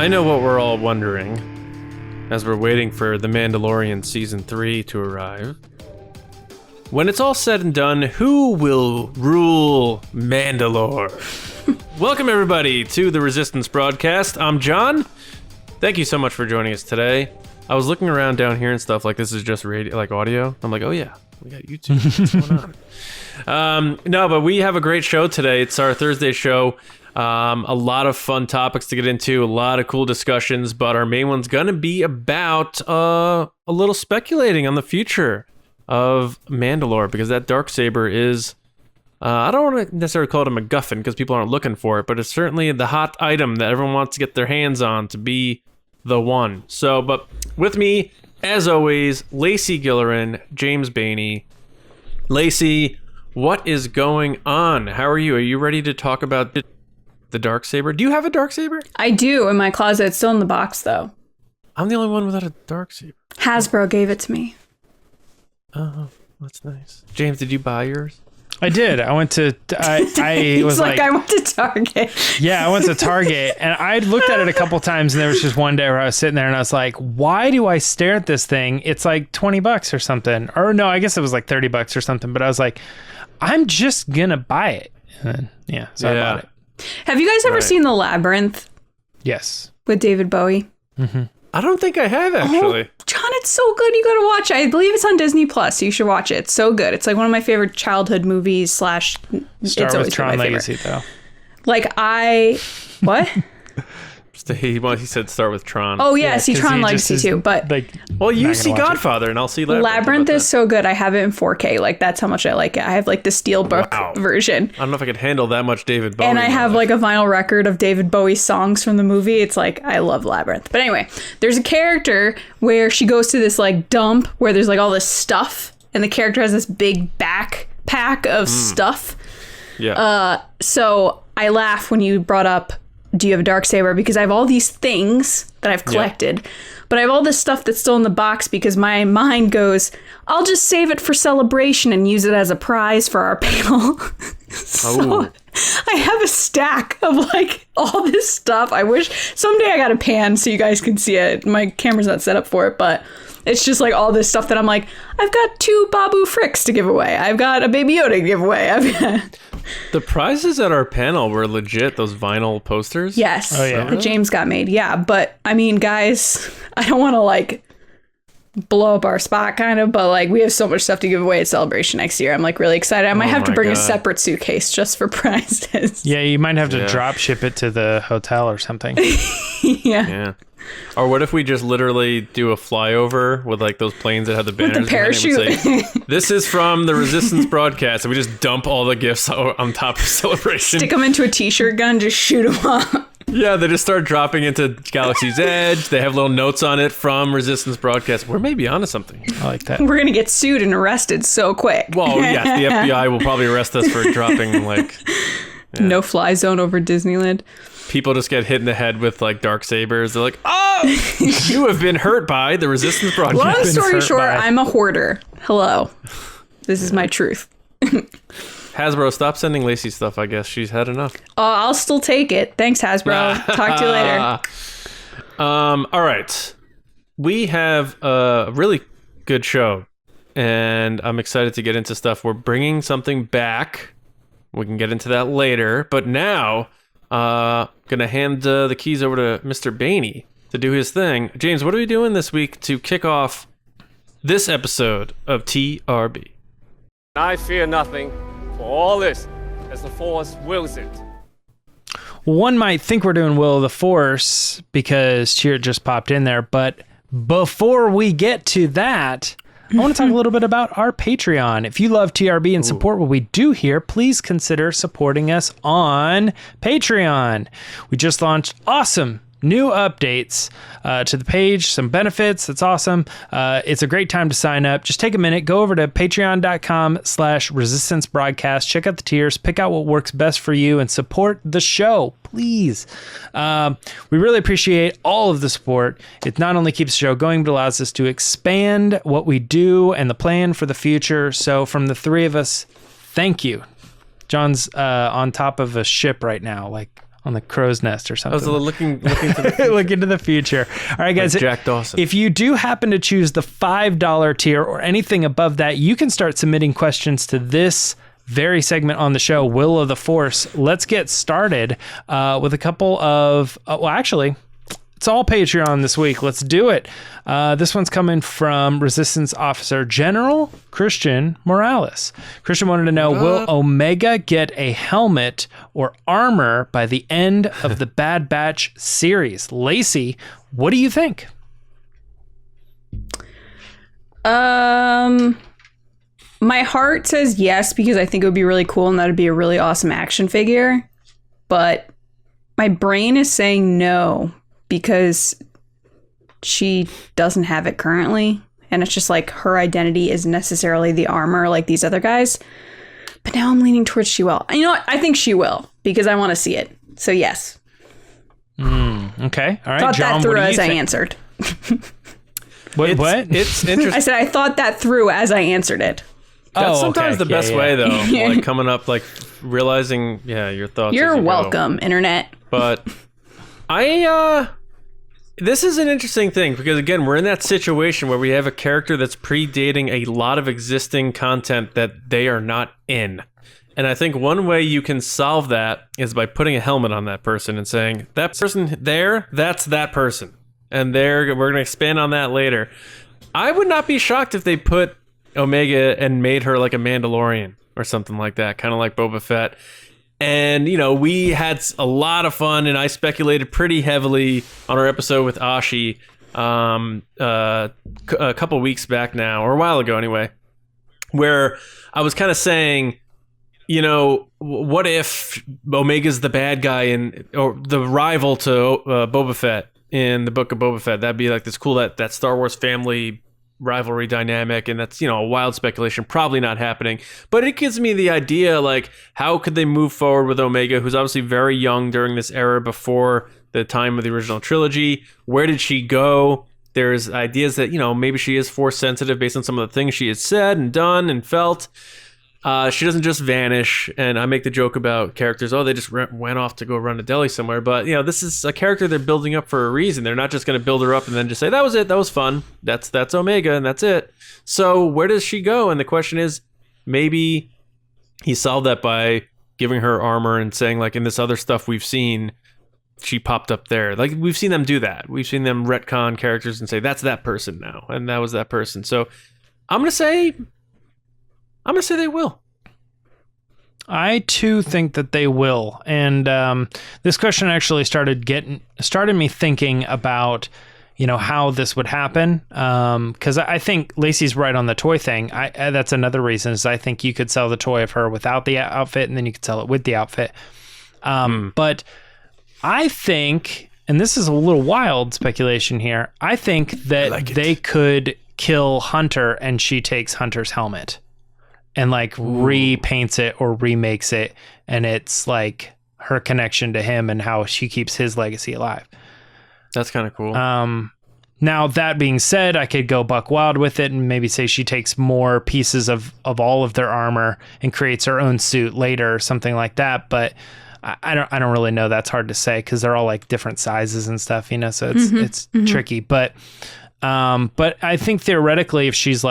I know what we're all wondering as we're waiting for The Mandalorian Season 3 to arrive. When it's all said and done, who will rule Mandalore? Welcome, everybody, to the Resistance broadcast. I'm John. Thank you so much for joining us today. I was looking around down here and stuff like this is just radio, like audio. I'm like, oh yeah, we got YouTube. What's going on? No, but we have a great show today. It's our Thursday show. A lot of fun topics to get into, a lot of cool discussions, but our main one's going to be about a little speculating on the future of Mandalore, because that Darksaber is, I don't want to necessarily call it a MacGuffin because people aren't looking for it, but it's certainly the hot item that everyone wants to get their hands on to be the one. So, but with me, as always, Lacey Gillerin, James Bainey. Lacey, what is going on? How are you? Are you ready to talk about the Darksaber? Do you have a Darksaber? I do, in my closet. It's still in the box, though. I'm the only one without a Darksaber. Hasbro gave it to me. Oh, that's nice. James, did you buy yours? I did. I went to, I was like, I went to Target. Yeah, I went to Target and I looked at it a couple times and there was just one day where I was sitting there and I was like, why do I stare at this thing? It's like $20 or something. Or no, I guess it was like $30 or something. But I was like, I'm just going to buy it. And then, so I bought it. Have you guys ever seen The Labyrinth? Yes. With David Bowie? Mm-hmm. I don't think I have, actually. Oh, John, it's so good. You gotta watch it. I believe it's on Disney Plus. So you should watch it. It's so good. It's like one of my favorite childhood movies / Start it's with always Tron been my Legacy, favorite. though. Like what? He said start with Tron. Oh yeah, see Tron Legacy too. But well, you see Godfather, and I'll see Labyrinth. Labyrinth is so good. I have it in 4K. Like that's how much I like it. I have like the Steelbook version. I don't know if I could handle that much David Bowie. And I have like a vinyl record of David Bowie's songs from the movie. It's like I love Labyrinth. But anyway, there's a character where she goes to this like dump where there's like all this stuff, and the character has this big backpack of stuff. Yeah. So I laugh when you brought up, do you have a Darksaber? Because I have all these things that I've collected, but I have all this stuff that's still in the box because my mind goes, I'll just save it for celebration and use it as a prize for our panel. So I have a stack of like all this stuff. I wish someday I got a pan so you guys can see it. My camera's not set up for it, but it's just like all this stuff that I'm like, I've got 2 Babu Fricks to give away. I've got a Baby Yoda to give away. The prizes at our panel were legit, those vinyl posters. Yes. Oh, yeah. That James got made. Yeah. But I mean, guys, I don't want to like blow up our spot kind of, but like we have so much stuff to give away at Celebration next year. I'm like really excited. I might have to bring a separate suitcase just for prizes. Yeah, you might have to drop ship it to the hotel or something. Yeah. Or what if we just literally do a flyover with like those planes that have the banners? With the parachute. Say, this is from the Resistance broadcast, and we just dump all the gifts on top of Celebration. Stick them into a t-shirt gun, just shoot them up. Yeah, they just start dropping into Galaxy's Edge. They have little notes on it from Resistance broadcast. We're maybe onto something. I like that. We're gonna get sued and arrested so quick. Well, yes, the FBI will probably arrest us for dropping like no fly zone over Disneyland. People just get hit in the head with like Darksabers. They're like, oh, you have been hurt by the Resistance broadcast. Long story short, I'm a hoarder. Hello. This is my truth. Hasbro, stop sending Lacey stuff, I guess. She's had enough. I'll still take it. Thanks, Hasbro. Talk to you later. All right. We have a really good show, and I'm excited to get into stuff. We're bringing something back. We can get into that later, but now gonna hand the keys over to Mr. Bainey to do his thing. James, what are we doing this week to kick off this episode of TRB? I fear nothing, for all is as the Force wills it. One might think we're doing Will of the Force because Chirrut just popped in there, but before we get to that, I want to talk a little bit about our Patreon. If you love TRB and support what we do here, please consider supporting us on Patreon. We just launched awesome new updates to the page, some benefits. That's awesome. It's a great time to sign up. Just take a minute, go over to patreon.com/resistance broadcast, check out the tiers, pick out what works best for you, and support the show, please. We really appreciate all of the support. It not only keeps the show going, but allows us to expand what we do and the plan for the future. So from the three of us, thank you. John's on top of a ship right now, like on the crow's nest or I something. was looking to the Look into the future. All right, guys. like Jack Dawson. If you do happen to choose the $5 tier or anything above that, you can start submitting questions to this very segment on the show, Will of the Force. Let's get started with a couple of, well, actually, it's all Patreon this week. Let's do it. This one's coming from Resistance Officer General Christian Morales. Christian wanted to know, will Omega get a helmet or armor by the end of the Bad Batch series? Lacey, what do you think? My heart says yes, because I think it would be really cool and that would be a really awesome action figure. But my brain is saying no, because she doesn't have it currently. And it's just like her identity isn't necessarily the armor like these other guys. But now I'm leaning towards she will. You know what? I think she will, because I want to see it. So yes. Okay. All right. Thought John, that through what do you as I think? answered. What? It's interesting. I said I thought that through as I answered it. That's sometimes the best way, though. Yeah. Like coming up, like realizing, your thoughts. You're as you go. welcome, internet. But this is an interesting thing, because again, we're in that situation where we have a character that's predating a lot of existing content that they are not in. And I think one way you can solve that is by putting a helmet on that person and saying, that person there, that's that person. And we're going to expand on that later. I would not be shocked if they put Omega and made her like a Mandalorian or something like that, kind of like Boba Fett. And, we had a lot of fun, and I speculated pretty heavily on our episode with Ashi a couple weeks back now, or a while ago anyway, where I was kind of saying, what if Omega's the bad guy or the rival to Boba Fett in the book of Boba Fett? That'd be like this cool, that Star Wars family rivalry dynamic, and that's a wild speculation, probably not happening, but it gives me the idea, like, how could they move forward with Omega, who's obviously very young during this era before the time of the original trilogy? Where did she go? There's ideas that maybe she is force sensitive based on some of the things she has said and done and felt. She doesn't just vanish, and I make the joke about characters, they just went off to go run a deli somewhere. But, this is a character they're building up for a reason. They're not just going to build her up and then just say, that was it, that was fun. That's Omega, and that's it. So where does she go? And the question is, maybe he solved that by giving her armor and saying, like, in this other stuff we've seen, she popped up there. Like, we've seen them do that. We've seen them retcon characters and say, that's that person now, and that was that person. So I'm going to say they will. I too think that they will. And this question actually started me thinking about, how this would happen. Because I think Lacey's right on the toy thing. That's another reason, is I think you could sell the toy of her without the outfit, and then you could sell it with the outfit. But I think, and this is a little wild speculation here, I think that they could kill Hunter and she takes Hunter's helmet and repaints it or remakes it, and it's like her connection to him and how she keeps his legacy alive. That's kind of cool. Now, that being said, I could go buck wild with it and maybe say she takes more pieces of all of their armor and creates her own suit later or something like that. But I don't really know. That's hard to say because they're all like different sizes and stuff, so it's tricky. But I think theoretically, if she's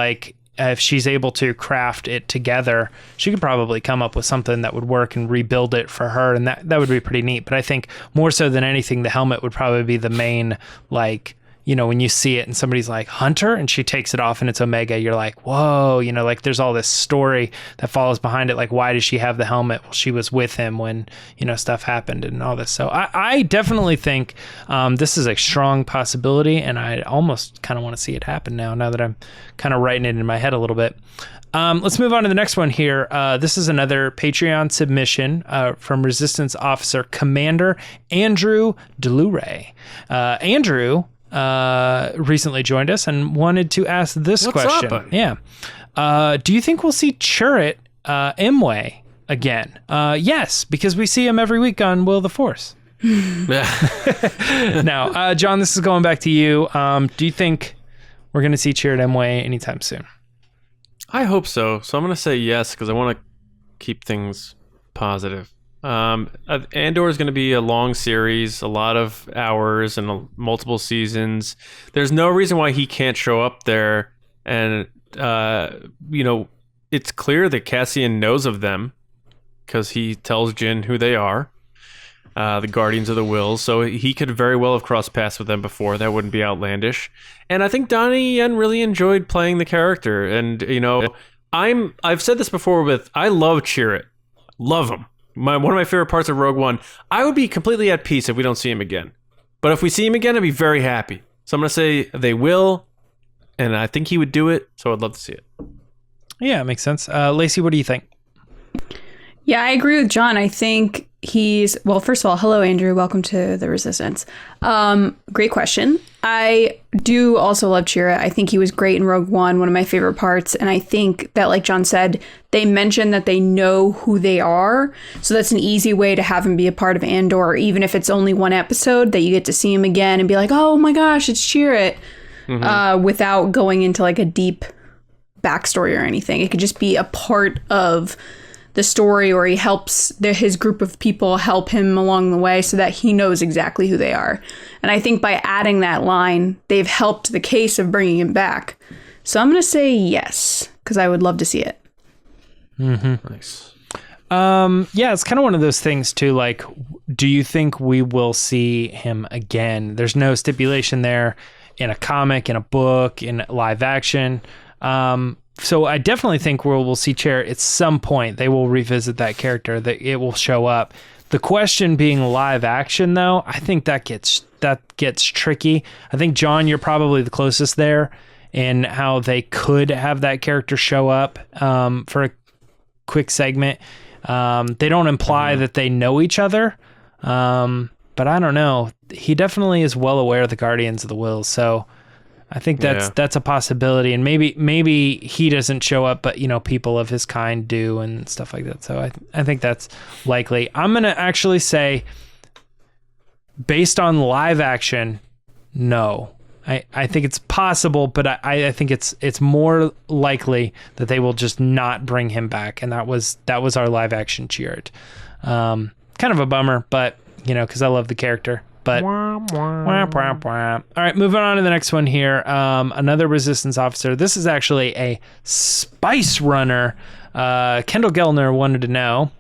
able to craft it together, she could probably come up with something that would work and rebuild it for her. And that would be pretty neat. But I think more so than anything, the helmet would probably be the main, when you see it and somebody's like, Hunter, and she takes it off and it's Omega, you're like, whoa, there's all this story that follows behind it. Like, why does she have the helmet? Well, she was with him when, stuff happened and all this. So I definitely think this is a strong possibility, and I almost kind of want to see it happen now that I'm kind of writing it in my head a little bit. Let's move on to the next one here. This is another Patreon submission from Resistance Officer Commander Andrew Delure. Andrew recently joined us and wanted to ask this question. Up? Yeah. Do you think we'll see Chirrut Îmwe again? Yes, because we see him every week on Will of the Force. Now, John, this is going back to you. Do you think we're going to see Chirrut Îmwe anytime soon? I hope so. So I'm going to say yes, because I want to keep things positive. Andor is going to be a long series, a lot of hours and multiple seasons. There's no reason why he can't show up there. And, it's clear that Cassian knows of them because he tells Jyn who they are, the Guardians of the Wills. So he could very well have crossed paths with them before. That wouldn't be outlandish. And I think Donnie Yen really enjoyed playing the character. And, I've said this before I love Chirrut. Love him. One of my favorite parts of Rogue One. I would be completely at peace if we don't see him again. But if we see him again, I'd be very happy. So I'm going to say they will, and I think he would do it, so I'd love to see it. Yeah, it makes sense. Lacey, what do you think? Yeah, I agree with John. I think well, first of all, hello, Andrew. Welcome to the Resistance. Great question. I do also love Chirrut. I think he was great in Rogue One, one of my favorite parts. And I think that, like John said, they mentioned that they know who they are. So that's an easy way to have him be a part of Andor, even if it's only one episode, that you get to see him again and be like, oh my gosh, it's Chirrut, without going into like a deep backstory or anything. It could just be a part of the story, or he helps his group of people help him along the way so that he knows exactly who they are. And I think by adding that line, they've helped the case of bringing him back. So I'm going to say yes, because I would love to see it. Nice. Yeah, it's kind of one of those things too. Like, do you think we will see him again? There's no stipulation there in a comic, in a book, in live action. So I definitely think we'll see Chirrut at some point. They will revisit that character, that it will show up. The question being live action, though, I think that gets tricky. I think, John, you're probably the closest there in how they could have that character show up for a quick segment. They don't imply that they know each other, but I don't know. He definitely is well aware of the Guardians of the Wills, so I think that's a possibility, and maybe he doesn't show up, but people of his kind do and stuff like that. So I think that's likely. I'm gonna actually say, based on live action, no. I think it's possible, but I think it's more likely that they will just not bring him back, and that was our live action Chirrut. Kind of a bummer, but because I love the character. But all right, moving on to the next one here. Another Resistance officer. This is actually a spice runner. Kendall Gellner wanted to know,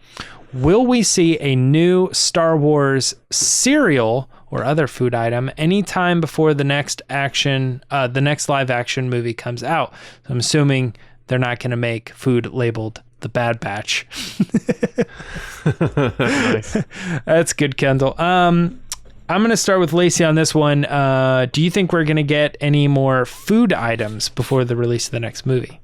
will we see a new Star Wars cereal or other food item anytime before the next live action movie comes out? So I'm assuming they're not going to make food labeled The Bad Batch. Nice. That's good, Kendall. I'm going to start with Lacey on this one. Do you think we're going to get any more food items before the release of the next movie?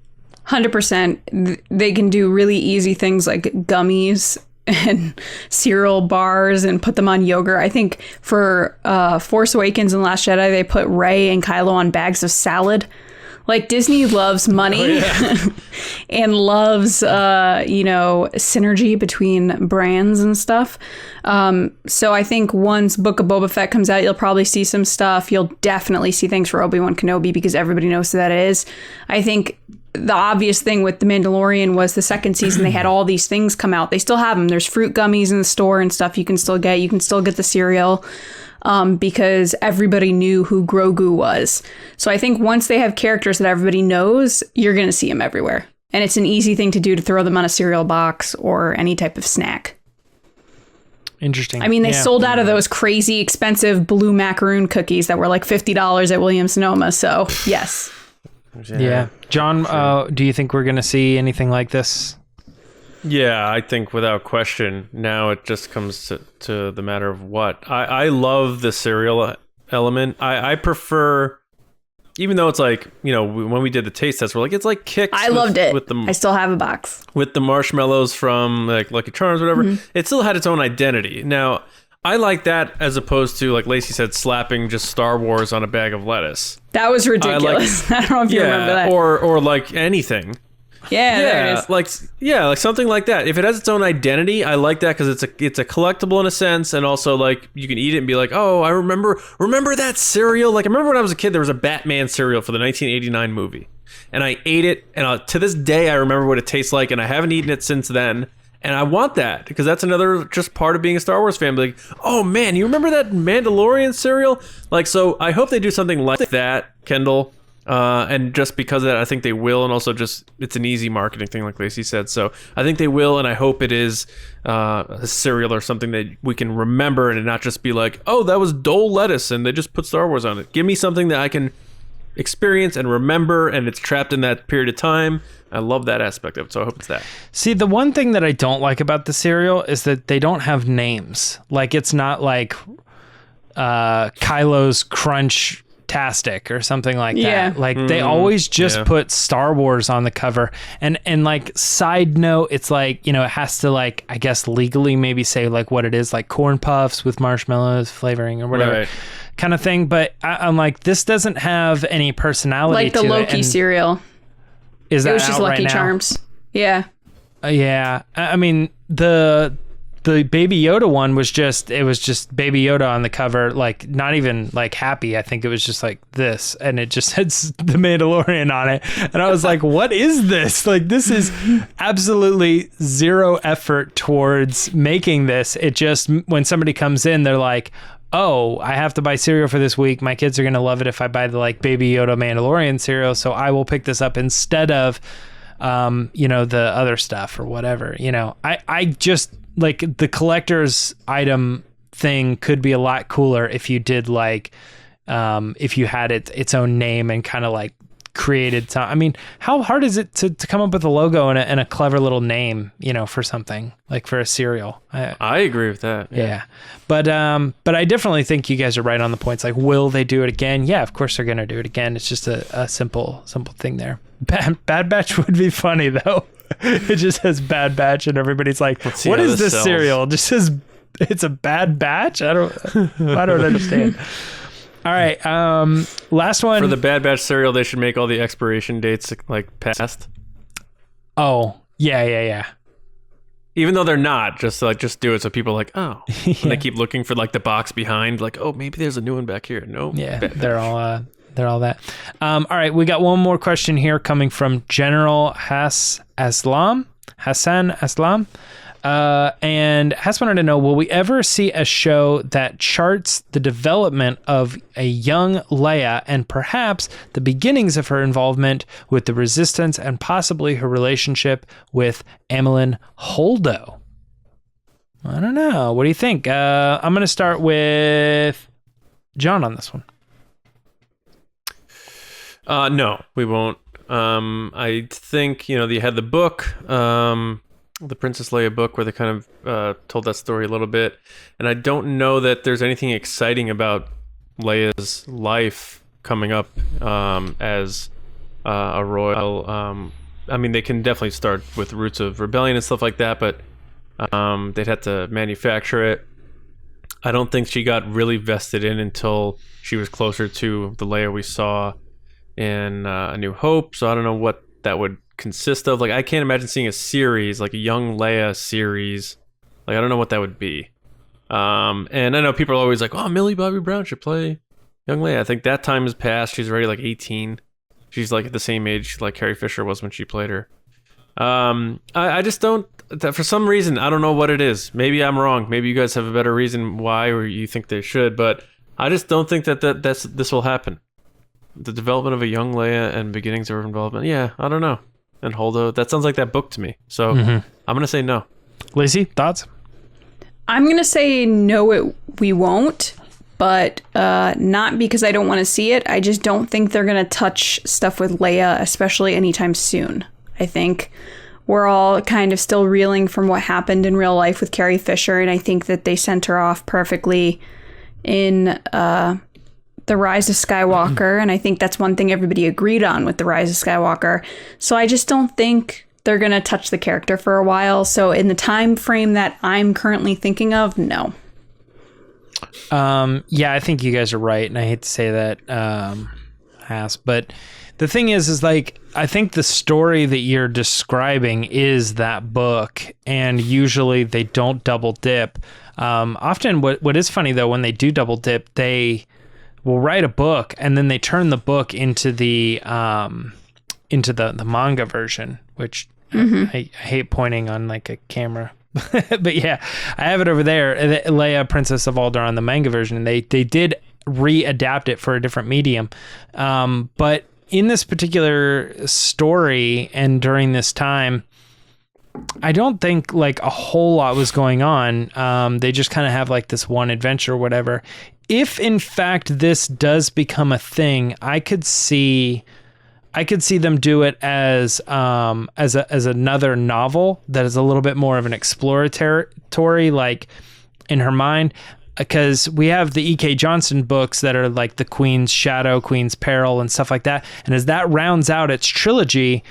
100%. They can do really easy things like gummies and cereal bars and put them on yogurt. I think for Force Awakens and Last Jedi, they put Rey and Kylo on bags of salad. Like, Disney loves money and loves, synergy between brands and stuff. So I think once Book of Boba Fett comes out, you'll probably see some stuff. You'll definitely see things for Obi-Wan Kenobi because everybody knows who that is. I think the obvious thing with The Mandalorian was the second season, they had all these things come out. They still have them. There's fruit gummies in the store and stuff you can still get. You can still get the cereal. Because everybody knew who Grogu was. So I think once they have characters that everybody knows, you're going to see them everywhere. And it's an easy thing to do to throw them on a cereal box or any type of snack. Interesting. I mean, they sold out of those crazy expensive blue macaroon cookies that were like $50 at Williams-Sonoma. So, yes. Yeah. John, do you think we're going to see anything like this? Yeah, I think without question. Now it just comes to the matter of what. I love the cereal element. I prefer, even though it's like, when we did the taste test, we're like, it's like Kix. I loved it. I still have a box. With the marshmallows from like Lucky Charms, whatever. Mm-hmm. It still had its own identity. Now, I like that as opposed to, like Lacey said, slapping just Star Wars on a bag of lettuce. That was ridiculous. I don't know if you remember that. Or like anything. Yeah, there it is. Like something like that. If it has its own identity, I like that because it's a collectible in a sense, and also like you can eat it and be like, oh, I remember that cereal. Like I remember when I was a kid, there was a Batman cereal for the 1989 movie, and I ate it, and to this day I remember what it tastes like, and I haven't eaten it since then. And I want that because that's another just part of being a Star Wars fan. Like, oh man, you remember that Mandalorian cereal? Like, so I hope they do something like that, Kendall. And just because of that, I think they will. And also just, it's an easy marketing thing, like Lacey said. So I think they will. And I hope it is a cereal or something that we can remember and not just be like, oh, that was Dole lettuce and they just put Star Wars on it. Give me something that I can experience and remember, and it's trapped in that period of time. I love that aspect of it, so I hope it's that. See, the one thing that I don't like about the cereal is that they don't have names. Like, it's not like Kylo's Crunch-tastic or something like that. Like, they always just put Star Wars on the cover. And like, side note, it's like, you know, it has to, like, I guess legally maybe say like what it is, like Corn Puffs with marshmallows flavoring or whatever. Right. Kind of thing. But I'm like, this doesn't have any personality like the to Loki it. cereal. Is that it was just out Lucky right now? Charms. Yeah. Yeah. I mean, the Baby Yoda one was just Baby Yoda on the cover, like not even like happy. I think it was just like this, and it just had the Mandalorian on it. And I was like, what is this? Like, this is absolutely zero effort towards making this. It just, when somebody comes in, they're like, oh, I have to buy cereal for this week. My kids are going to love it if I buy the like Baby Yoda Mandalorian cereal. So I will pick this up instead of, you know, the other stuff or whatever. You know, I just like the collector's item thing could be a lot cooler if you did like, if you had its own name and kind of like created some. I mean, how hard is it to come up with a logo and a clever little name, you know, for something like for a cereal? I agree with that. Yeah. But I definitely think you guys are right on the points. Like, will they do it again? Yeah, of course they're going to do it again. It's just a simple thing there. Bad Batch would be funny though. It just has Bad Batch and everybody's like, what is this cereal? It just says it's a Bad Batch? I don't understand. All right, last one. For the Bad Batch cereal, they should make all the expiration dates like past. Oh, yeah. Even though they're not, just do it so people are like, oh. Yeah. And they keep looking for like the box behind, like, oh, maybe there's a new one back here. No. Yeah, they're all that. All right, we got one more question here coming from General Hassan Aslam. And Hess wanted to know, will we ever see a show that charts the development of a young Leia and perhaps the beginnings of her involvement with the Resistance and possibly her relationship with Amilyn Holdo? I don't know. What do you think? I'm going to start with John on this one. No, we won't. I think, you know, they had the book, the Princess Leia book, where they kind of told that story a little bit, and I don't know that there's anything exciting about Leia's life coming up as a royal. I mean, they can definitely start with roots of rebellion and stuff like that, but they'd have to manufacture it. I don't think she got really vested in until she was closer to the Leia we saw in A New Hope, so I don't know what that would consist of. Like, I can't imagine seeing a series, like a young Leia series. Like, I don't know what that would be. And I know people are always like, oh, Millie Bobby Brown should play young Leia. I think that time has passed. She's already like 18. She's like at the same age like Carrie Fisher was when she played her. I just don't, for some reason, I don't know what it is. Maybe I'm wrong. Maybe you guys have a better reason why, or you think they should, but I just don't think that's this will happen. The development of a young Leia and beginnings of her involvement. Yeah, I don't know. And Holdo, that sounds like that book to me. So I'm going to say no. Lacey, thoughts? I'm going to say no, we won't, but not because I don't want to see it. I just don't think they're going to touch stuff with Leia, especially anytime soon. I think we're all kind of still reeling from what happened in real life with Carrie Fisher, and I think that they sent her off perfectly in The Rise of Skywalker, and I think that's one thing everybody agreed on with The Rise of Skywalker. So I just don't think they're going to touch the character for a while. So in the time frame that I'm currently thinking of, no. Yeah, I think you guys are right, and I hate to say that, but the thing is like, I think the story that you're describing is that book, and usually they don't double dip. Often what is funny though, when they do double dip, they will write a book and then they turn the book into the manga version, which I hate pointing on like a camera. But yeah, I have it over there. Leia, Princess of Alderaan, the manga version, and they did readapt it for a different medium. But in this particular story and during this time, I don't think like a whole lot was going on. They just kind of have like this one adventure or whatever. If in fact this does become a thing, I could see them do it as another novel that is a little bit more of an exploratory, like in her mind, because we have the E.K. Johnston books that are like the Queen's Shadow, Queen's Peril, and stuff like that. And as that rounds out its trilogy,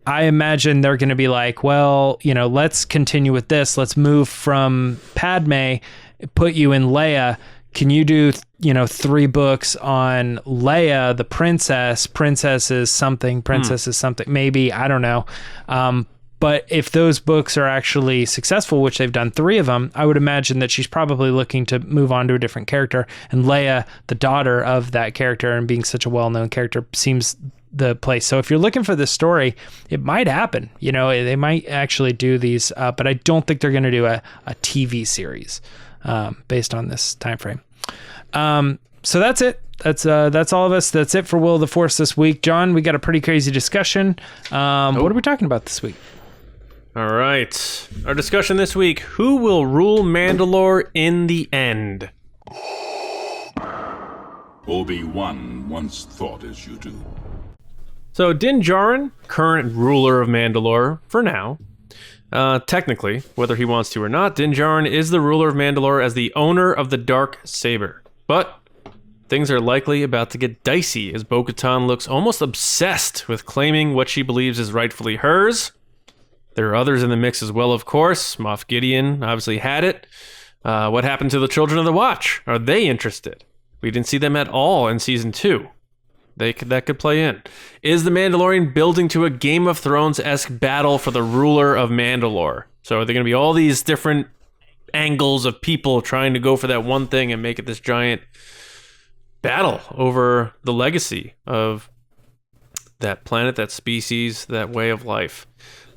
I imagine they're going to be like, well, let's continue with this. Let's move from Padme, put you in Leia. Can you do, 3 books on Leia, the princess? Princess is something, maybe, I don't know. But if those books are actually successful, which they've done 3 of them, I would imagine that she's probably looking to move on to a different character. And Leia, the daughter of that character and being such a well-known character, seems the place. So if you're looking for this story, it might happen. They might actually do these, but I don't think they're going to do a TV series based on this time frame. So that's it. That's all of us. That's it for Will of the Force this week. John, we got a pretty crazy discussion. What are we talking about this week? All right. Our discussion this week: who will rule Mandalore in the end? Obi-Wan once thought as you do. So Din Djarin, current ruler of Mandalore for now. Technically, whether he wants to or not, Din Djarin is the ruler of Mandalore as the owner of the Darksaber. But things are likely about to get dicey as Bo-Katan looks almost obsessed with claiming what she believes is rightfully hers. There are others in the mix as well, of course. Moff Gideon obviously had it. What happened to the Children of the Watch? Are they interested? We didn't see them at all in Season 2. That could play in. Is the Mandalorian building to a Game of Thrones-esque battle for the ruler of Mandalore? So are there going to be all these different angles of people trying to go for that one thing and make it this giant battle over the legacy of that planet, that species, that way of life?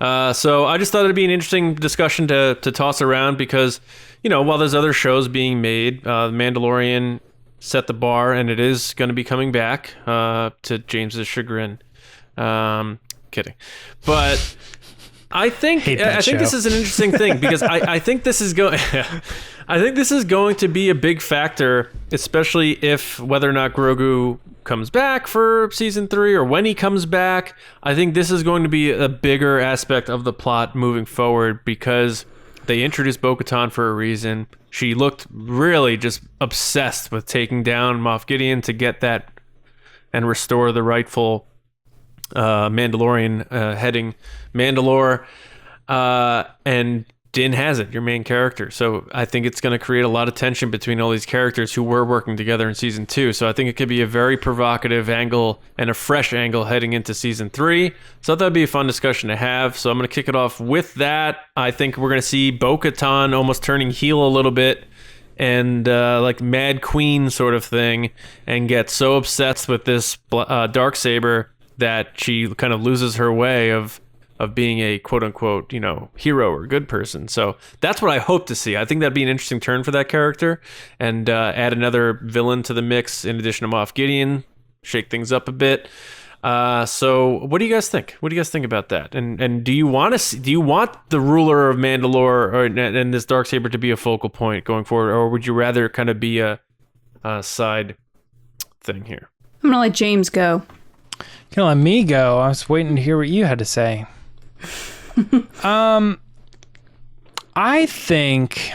So I just thought it'd be an interesting discussion to toss around because, while there's other shows being made, The Mandalorian set the bar, and it is going to be coming back to James's chagrin. Kidding. But I think this is an interesting thing because I think this is going to be a big factor, especially if whether or not Grogu comes back for Season 3 or when he comes back. I think this is going to be a bigger aspect of the plot moving forward because they introduced Bo-Katan for a reason. She looked really just obsessed with taking down Moff Gideon to get that and restore the rightful Mandalorian heading Mandalore. And Din has it, your main character. So I think it's going to create a lot of tension between all these characters who were working together in Season 2. So I think it could be a very provocative angle and a fresh angle heading into Season 3. So I thought that'd be a fun discussion to have. So I'm going to kick it off with that. I think we're going to see Bo-Katan almost turning heel a little bit and like Mad Queen sort of thing and get so obsessed with this Darksaber that she kind of loses her way of being a quote-unquote, hero or good person. So that's what I hope to see. I think that'd be an interesting turn for that character and add another villain to the mix in addition to Moff Gideon, shake things up a bit. So what do you guys think? What do you guys think about that? And do you want the ruler of Mandalore and this Darksaber to be a focal point going forward, or would you rather kind of be a side thing here? I'm going to let James go. You're going to let me go? I was waiting to hear what you had to say. I think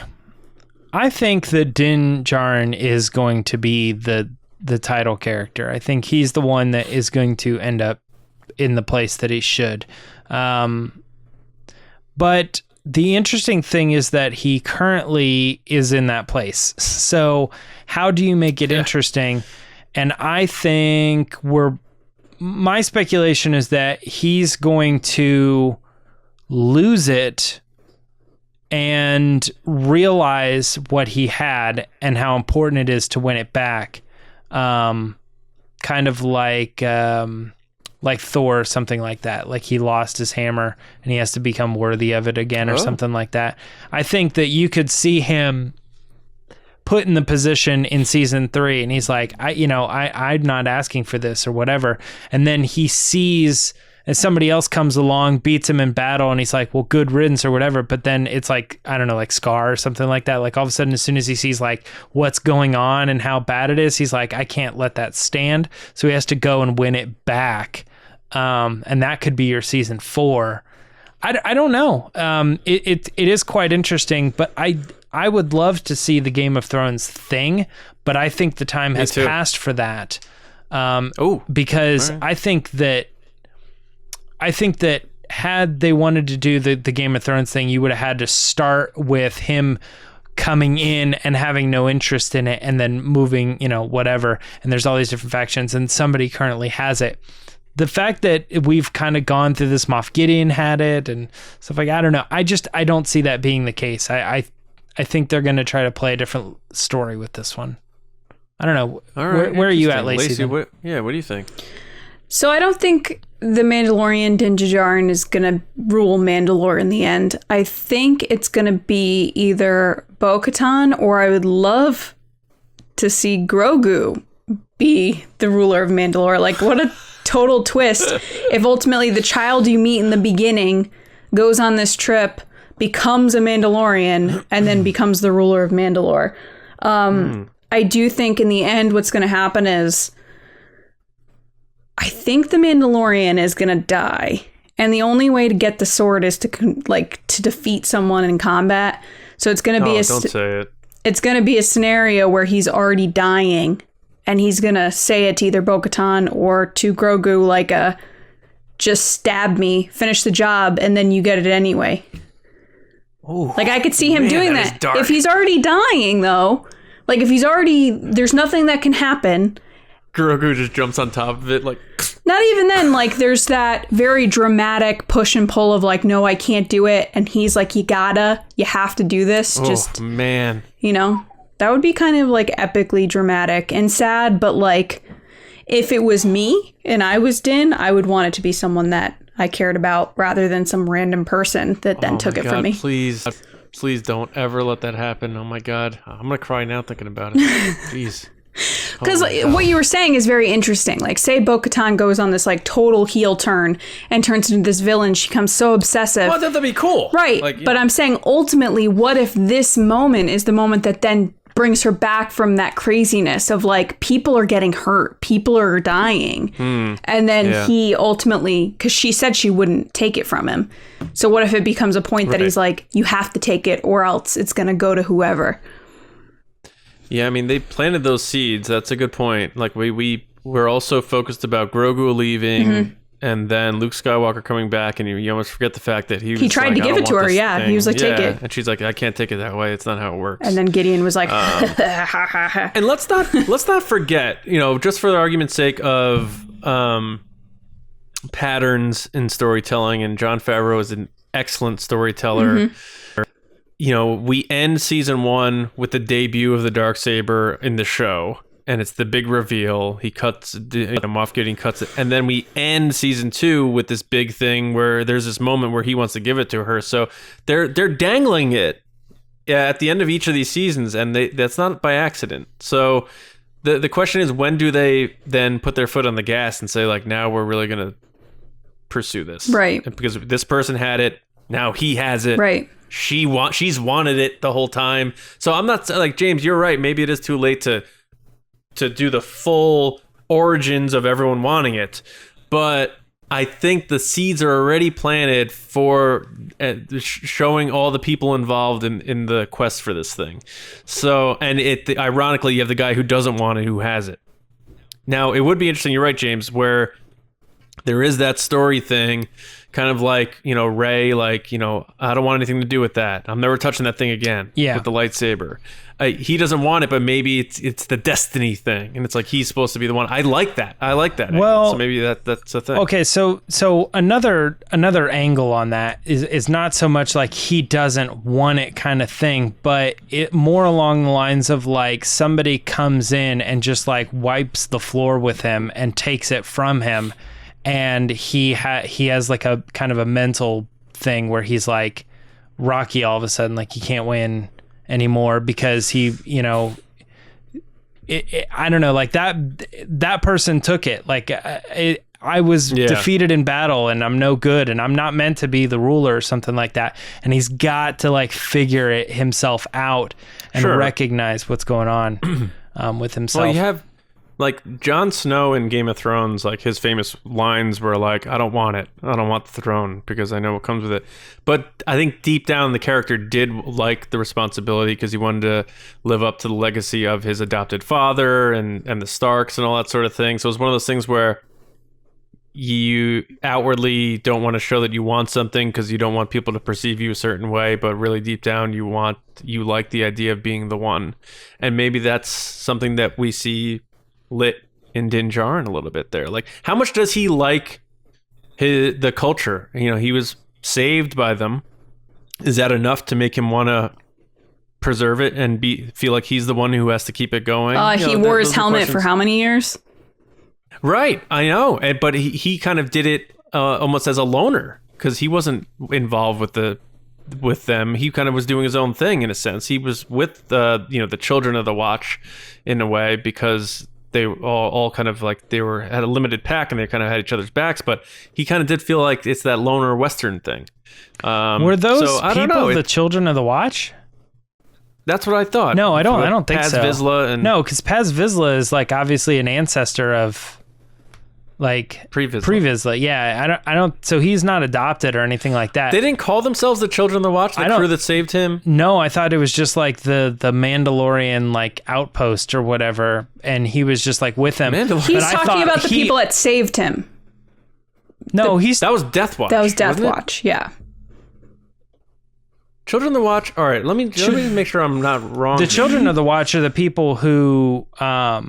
that Din Djarin is going to be the title character. I think he's the one that is going to end up in the place that he should. But the interesting thing is that he currently is in that place. So how do you make it interesting? And I think my speculation is that he's going to lose it and realize what he had and how important it is to win it back. Kind of like like Thor or something like that. Like he lost his hammer and he has to become worthy of it again or something like that. I think that you could see him put in the position in season 3 and he's like, I'm not asking for this or whatever. And then he sees and somebody else comes along, beats him in battle, and he's like, well, good riddance or whatever. But then it's like, I don't know, like Scar or something like that. Like all of a sudden, as soon as he sees like what's going on and how bad it is, he's like, I can't let that stand. So he has to go and win it back. And that could be your season 4. I don't know. It is quite interesting, but I would love to see the Game of Thrones thing, but I think the time has passed for that. Because right. I think that had they wanted to do the Game of Thrones thing, you would have had to start with him coming in and having no interest in it and then moving, whatever. And there's all these different factions and somebody currently has it. The fact that we've kind of gone through this, Moff Gideon had it and stuff like, I don't know. I don't see that being the case. I think they're going to try to play a different story with this one. I don't know. All right, where are you at, Lacey? What do you think? So I don't think the Mandalorian Din Djarin is going to rule Mandalore in the end. I think it's going to be either Bo-Katan, or I would love to see Grogu be the ruler of Mandalore. Like, what a total twist if ultimately the child you meet in the beginning goes on this trip, becomes a Mandalorian, and then becomes the ruler of Mandalore. I do think in the end what's going to happen is I think the Mandalorian is going to die. And the only way to get the sword is to defeat someone in combat. So it's going to be don't say it. It's going to be a scenario where he's already dying and he's going to say it to either Bo-Katan or to Grogu like just stab me, finish the job, and then you get it anyway. Ooh, like I could see him doing that. Dark. If he's already dying though, like if he's already, there's nothing that can happen. Grogu just jumps on top of it like... Not even then, like, there's that very dramatic push and pull of, like, no, I can't do it. And he's like, you have to do this. Oh, man. That would be kind of, like, epically dramatic and sad. But, like, if it was me and I was Din, I would want it to be someone that I cared about rather than some random person that then took it from me. Please don't ever let that happen. Oh, my God. I'm going to cry now thinking about it. Jeez. Because what you were saying is very interesting. Like, say Bo-Katan goes on this, like, total heel turn and turns into this villain. She becomes so obsessive. Well, that'd be cool. Right. Like, but I'm saying, ultimately, what if this moment is the moment that then brings her back from that craziness of, like, people are getting hurt. People are dying. And then he ultimately, because she said she wouldn't take it from him. So what if it becomes a point that he's like, you have to take it or else it's going to go to whoever. Yeah, I mean, they planted those seeds. That's a good point. Like, we're also focused about Grogu leaving and then Luke Skywalker coming back, and you almost forget the fact that he tried to give it to her, thing. He was like, take it. And she's like, I can't take it that way. It's not how it works. And then Gideon was like, and let's not forget, just for the argument's sake of patterns in storytelling, and Jon Favreau is an excellent storyteller. We end season 1 with the debut of the Darksaber in the show, and it's the big reveal. He Moff Gideon cuts it, and then we end season 2 with this big thing where there's this moment where he wants to give it to her. So they're dangling it at the end of each of these seasons, and that's not by accident. So the question is, when do they then put their foot on the gas and say, like, now we're really going to pursue this? Right. Because this person had it, now he has it. Right. She's wanted it the whole time. So I'm not like, James, you're right. Maybe it is too late to do the full origins of everyone wanting it. But I think the seeds are already planted for showing all the people involved in the quest for this thing. So, and ironically, you have the guy who doesn't want it, who has it. Now, it would be interesting, you're right, James, where there is that story thing, kind of like, Rey, like, I don't want anything to do with that. I'm never touching that thing again. With the lightsaber. He doesn't want it, but maybe it's the destiny thing, and it's like he's supposed to be the one. I like that. Well, so maybe that's a thing. Okay, so another angle on that is not so much like he doesn't want it kind of thing, but it more along the lines of like somebody comes in and just like wipes the floor with him and takes it from him. and he has like a kind of a mental thing where he's like Rocky all of a sudden, like he can't win anymore because he, you know, I don't know, like that person took it like I was defeated in battle and I'm no good and I'm not meant to be the ruler or something like that. And he's got to like figure it himself out and recognize what's going on with himself. Well, you have like Jon Snow in Game of Thrones, like his famous lines were like, I don't want it. I don't want the throne because I know what comes with it. But I think deep down the character did like the responsibility because he wanted to live up to the legacy of his adopted father and the Starks and all that sort of thing. So it was one of those things where you outwardly don't want to show that you want something because you don't want people to perceive you a certain way, but really deep down you like the idea of being the one. And maybe that's something that we see lit in Din Djarin a little bit there. Like, how much does he like the culture? You know, he was saved by them. Is that enough to make him want to preserve it and feel like he's the one who has to keep it going? He wore his helmet for how many years? Right, I know. But he kind of did it almost as a loner because he wasn't involved with them. He kind of was doing his own thing in a sense. He was with the Children of the Watch in a way because they all kind of like had a limited pack and they kind of had each other's backs, but he kind of did feel like it's that loner Western thing. Were those people the Children of the Watch? That's what I thought. No, I don't think so. Paz Vizsla and no, because Paz Vizsla is like obviously an ancestor of like Pre-Vizsla. Yeah, I don't. So he's not adopted or anything like that. They didn't call themselves the Children of the Watch, the crew that saved him. No, I thought it was just like the Mandalorian like outpost or whatever, and he was just like with them. He's talking about the people that saved him. No, that was Death Watch. That was Death Watch. Yeah. Children of the Watch. All right, let me make sure I'm not wrong. The Children of the Watch are the people who are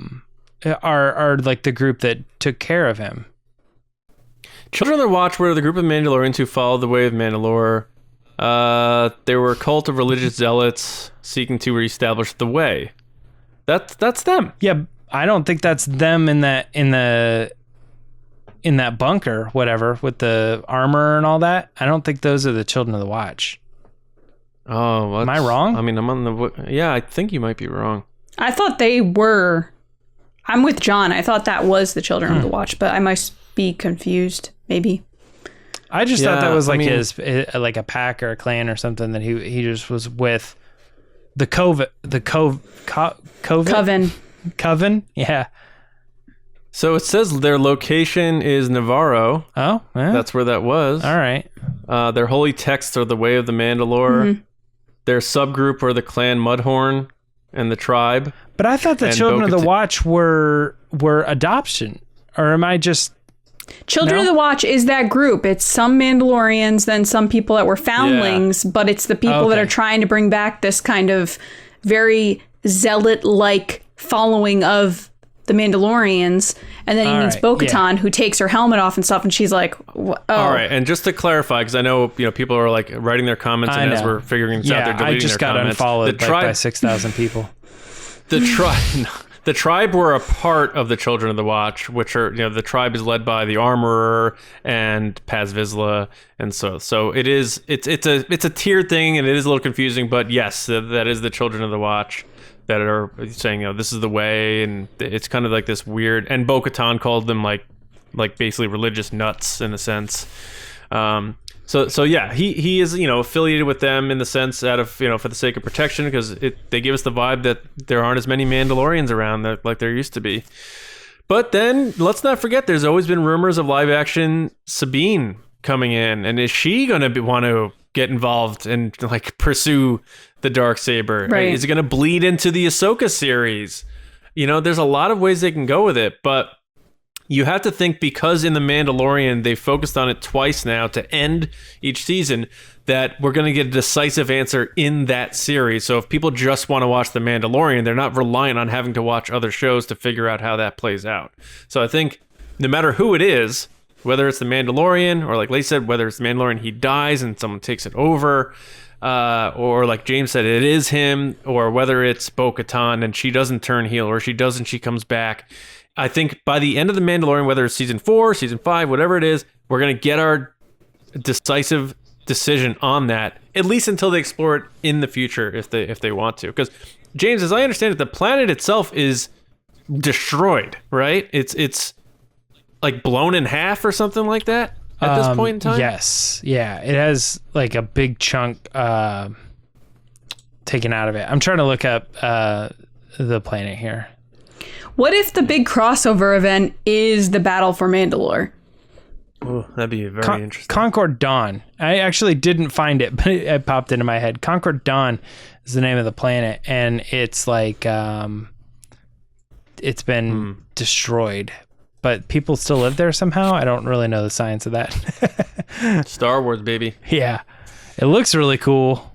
like the group that took care of him. Children of the Watch were the group of Mandalorians who followed the way of Mandalore. They were a cult of religious zealots seeking to reestablish the way. That's them. Yeah, I don't think that's them in that bunker, whatever, with the armor and all that. I don't think those are the Children of the Watch. Oh, am I wrong? I mean, I think you might be wrong. I thought they were. I'm with John. I thought that was the Children of the Watch, but I must be confused. Maybe. I just thought that was like his like a pack or a clan or something that he just was with. The Coven. Yeah. So it says their location is Navarro. Oh, yeah. That's where that was. All right. Their holy texts are the Way of the Mandalore. Mm-hmm. Their subgroup are the Clan Mudhorn and the Tribe. But I thought the Children of the Watch were adoption, or am I just? Children of the Watch is that group. It's some Mandalorians, then some people that were foundlings, but it's the people that are trying to bring back this kind of very zealot-like following of the Mandalorians. And then he meets Bo-Katan, who takes her helmet off and stuff, and she's like, oh. All right, and just to clarify, because I know people are like writing their comments, and as we're figuring this out, they're deleting their comments. I just got unfollowed by 6,000 people. The tribe were a part of the Children of the Watch, which are the tribe is led by the Armorer and Paz Vizsla, and so it's a tiered thing, and it is a little confusing, but yes, that is the Children of the Watch that are saying this is the way, and it's kind of like this weird. And Bo-Katan called them like basically religious nuts in a sense. So yeah, he is affiliated with them in the sense out of for the sake of protection, because they give us the vibe that there aren't as many Mandalorians around like there used to be. But then let's not forget, there's always been rumors of live action Sabine coming in, and is she going to want to get involved and like pursue the Darksaber? Right. Is it going to bleed into the Ahsoka series? There's a lot of ways they can go with it, but you have to think, because in The Mandalorian, they focused on it twice now to end each season, that we're going to get a decisive answer in that series. So if people just want to watch The Mandalorian, they're not reliant on having to watch other shows to figure out how that plays out. So I think no matter who it is, whether it's The Mandalorian, or like Leigh said, whether it's The Mandalorian, he dies and someone takes it over, or like James said, it is him, or whether it's Bo-Katan and she doesn't turn heel, or she does and she comes back, I think by the end of The Mandalorian, whether it's season 4, season 5, whatever it is, we're going to get our decisive decision on that, at least until they explore it in the future if they want to. Because, James, as I understand it, the planet itself is destroyed, right? It's like blown in half or something like that at this point in time? Yes. Yeah. It has like a big chunk taken out of it. I'm trying to look up the planet here. What if the big crossover event is the battle for Mandalore? Oh, that'd be very interesting. Concord Dawn. I actually didn't find it, but it popped into my head. Concord Dawn is the name of the planet, and it's like it's been destroyed, but people still live there somehow. I don't really know the science of that. Star Wars, baby. Yeah, it looks really cool.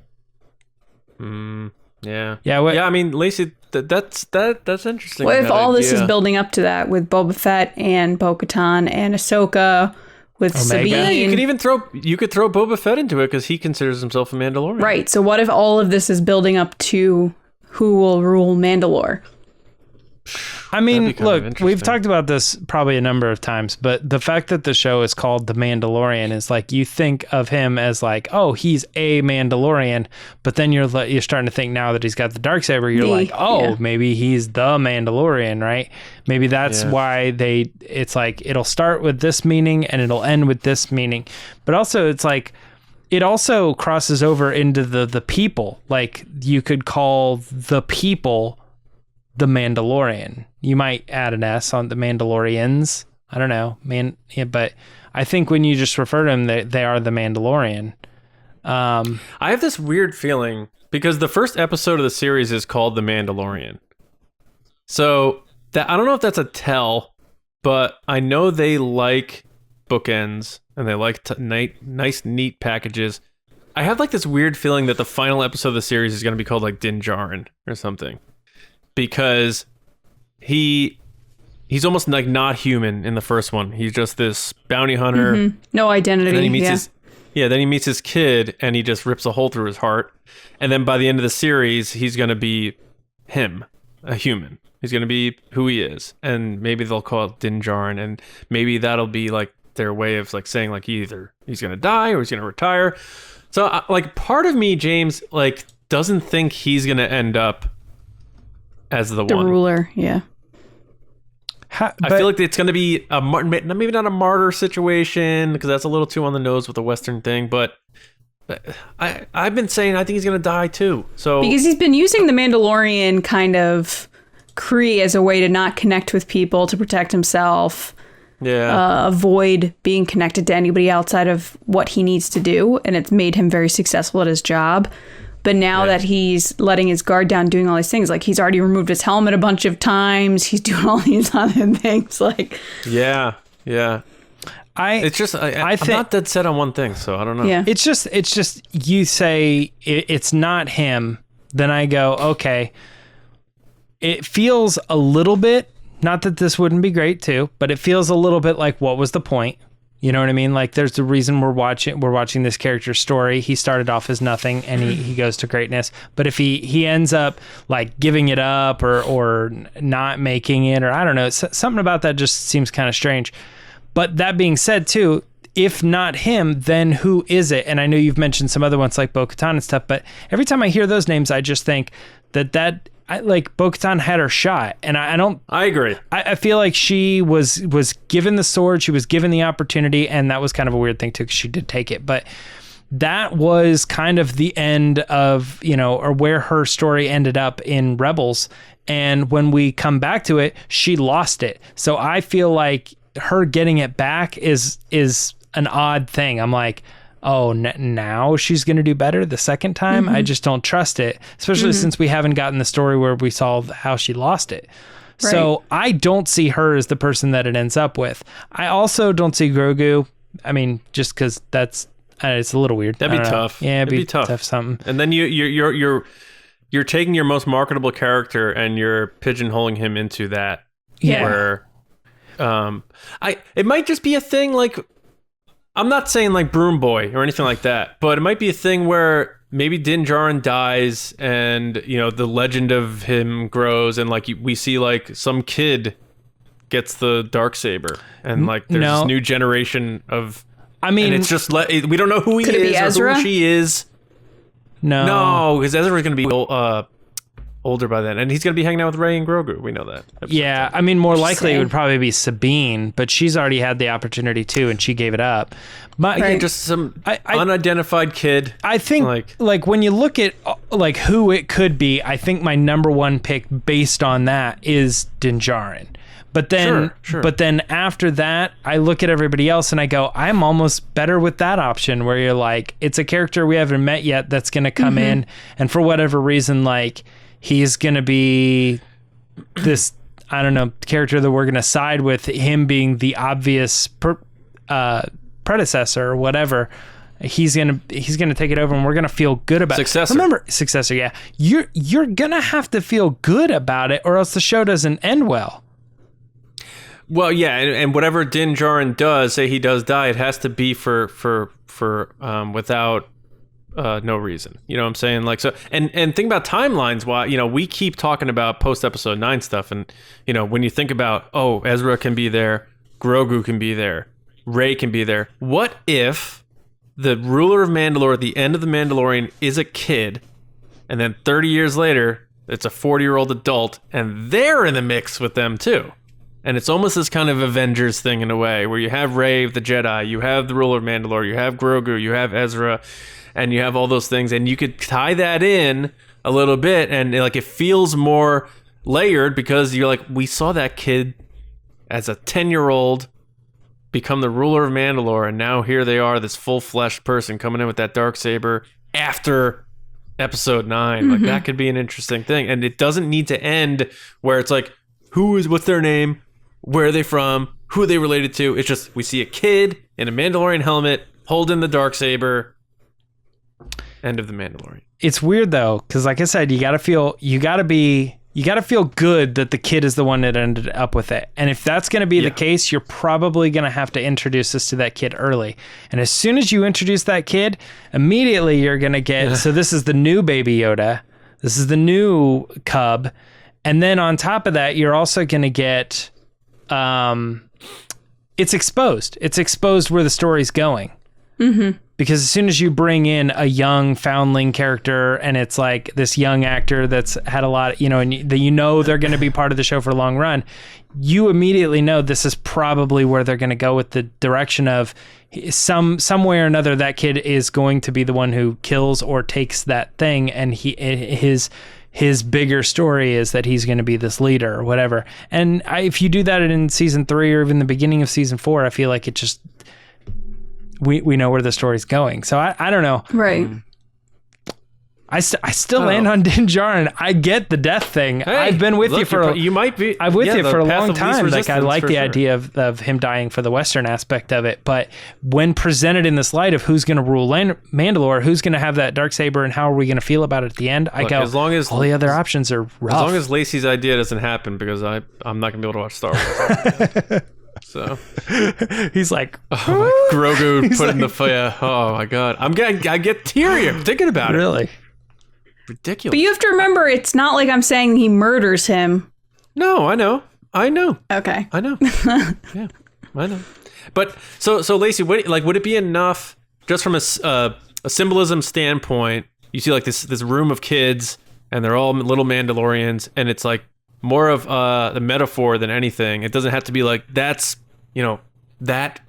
Yeah. Yeah. I mean, Lacey, that's interesting. What if that all this is idea. building up to that with Boba Fett and Bo-Katan and Ahsoka with Omega. Sabine? Yeah, you could throw Boba Fett into it because he considers himself a Mandalorian. Right. So what if all of this is building up to who will rule Mandalore? I mean, That'd be kind of look, interesting. we've talked about this probably a number of times, but the fact that the show is called The Mandalorian is like, you think of him as like, oh, he's a Mandalorian, but then you're starting to think now that he's got the Darksaber, you're like, oh, maybe he's the Mandalorian, right? Maybe that's why it's like, it'll start with this meaning and it'll end with this meaning. But also it's like, it also crosses over into the people. Like, you could call the people the Mandalorian. You might add an S on the Mandalorians. I don't know, but I think when you just refer to them, they are the Mandalorian. I have this weird feeling because the first episode of the series is called The Mandalorian. So that I don't know if that's a tell, but I know they like bookends and they like nice, neat packages. I have like this weird feeling that the final episode of the series is going to be called like Din Djarin or something. Because he's almost like not human in the first one. He's just this bounty hunter. No identity. And then he meets then he meets his kid and he just rips a hole through his heart. And then by the end of the series, he's going to be him, a human. He's going to be who he is. And maybe they'll call it Din Djarin, and maybe that'll be like their way of like saying like either he's going to die or he's going to retire. So like part of me, James, like doesn't think he's going to end up as the one ruler. Yeah. I feel like it's going to be maybe not a martyr situation because that's a little too on the nose with the Western thing, but I've been saying I think he's going to die too. So because he's been using the Mandalorian kind of Kree as a way to not connect with people, to protect himself, avoid being connected to anybody outside of what he needs to do, and it's made him very successful at his job. But now that he's letting his guard down, doing all these things, like he's already removed his helmet a bunch of times. He's doing all these other things. Like, yeah. It's just I'm not dead set on one thing, so I don't know. Yeah. It's just you say it's not him, then I go, okay. It feels a little bit, not that this wouldn't be great too, but it feels a little bit like, what was the point? You know what I mean? Like, there's the reason we're watching this character's story. He started off as nothing and he goes to greatness. But if he ends up like giving it up or not making it, or I don't know, something about that just seems kind of strange. But that being said too, if not him, then who is it? And I know you've mentioned some other ones like Bo-Katan and stuff, but every time I hear those names, I just think that like Bo-Katan had her shot, and I agree. I feel like she was given the sword, she was given the opportunity, and that was kind of a weird thing too, because she did take it. But that was kind of the end of, or where her story ended up in Rebels. And when we come back to it, she lost it. So I feel like her getting it back is an odd thing. I'm like, oh, now she's going to do better the second time? I just don't trust it, especially since we haven't gotten the story where we saw how she lost it. Right. So I don't see her as the person that it ends up with. I also don't see Grogu. I mean, just because that's it's a little weird. That'd be tough. Yeah, it'd be tough. Something. And then you're taking your most marketable character and you're pigeonholing him into that. Yeah. Where, it might just be a thing like. I'm not saying like Broom Boy or anything like that, but it might be a thing where maybe Din Djarin dies and, the legend of him grows and like we see like some kid gets the Darksaber, and like there's this new generation of. I mean, and it's just we don't know who he is or who she is. No, because Ezra's going to be older by then, and he's going to be hanging out with Rey and Grogu. We know that. Yeah, I mean, more likely it would probably be Sabine, but she's already had the opportunity too, and she gave it up. But just some unidentified kid. I think, like when you look at like who it could be, I think my number one pick based on that is Din Djarin. But then, but then after that, I look at everybody else and I go, I'm almost better with that option where you're like, it's a character we haven't met yet that's going to come in, and for whatever reason, like he's going to be this, I don't know, character that we're going to side with, him being the obvious predecessor or whatever. He's gonna take it over, and we're gonna feel good about successor. Remember, successor. Yeah, you're gonna have to feel good about it, or else the show doesn't end well. Well, yeah, and whatever Din Djarin does, say he does die, it has to be for without no reason. You know what I'm saying? Like, so, and think about timelines. Why, you know, we keep talking about post episode 9 stuff, and you know, when you think about, oh, Ezra can be there, Grogu can be there, Rey can be there. What if the ruler of Mandalore at the end of the Mandalorian is a kid, and then 30 years later, it's a 40-year-old adult, and they're in the mix with them too? And it's almost this kind of Avengers thing in a way, where you have Rey the Jedi, you have the ruler of Mandalore, you have Grogu, you have Ezra, and you have all those things, and you could tie that in a little bit, and like it feels more layered because you're like, we saw that kid as a 10-year-old become the ruler of Mandalore, and now here they are, this full-fleshed person coming in with that Darksaber after episode 9. Like that could be an interesting thing, and it doesn't need to end where it's like, what's their name? Where are they from? Who are they related to? It's just, we see a kid in a Mandalorian helmet holding the Darksaber. End of the Mandalorian. It's weird though, because like I said, you gotta feel good that the kid is the one that ended up with it. And if that's gonna be the case, you're probably gonna have to introduce us to that kid early. And as soon as you introduce that kid, immediately you're gonna get, so this is the new Baby Yoda. This is the new Cub. And then on top of that, you're also gonna get, it's exposed. It's exposed where the story's going. Because as soon as you bring in a young foundling character, and it's like this young actor that's had a lot, you know, and they're going to be part of the show for a long run, you immediately know this is probably where they're going to go with the direction of some way or another. That kid is going to be the one who kills or takes that thing, and his bigger story is that he's going to be this leader or whatever. And if you do that in season 3 or even the beginning of season 4, I feel like it just, we know where the story's going. So I don't know. Right. I still land on Din Djarin. I get the death thing. Hey, I've been with you for you might be. I'm with you for a long time. Like I like the sure. idea of him dying for the Western aspect of it. But when presented in this light of who's going to rule Mandalore, who's going to have that Darksaber, and how are we going to feel about it at the end? I go, as long as all the other options are rough. As long as Lacey's idea doesn't happen, because I'm not going to be able to watch Star Wars. So he's like, Grogu put in the fire. Oh my god, I get teary thinking about it. Really ridiculous. But you have to remember, it's not like I'm saying he murders him. No, I know. Okay, I know. Yeah, I know. But so Lacey, would it be enough just from a symbolism standpoint? You see like this room of kids, and they're all little Mandalorians, and it's like more of the metaphor than anything. It doesn't have to be like that's, you know, that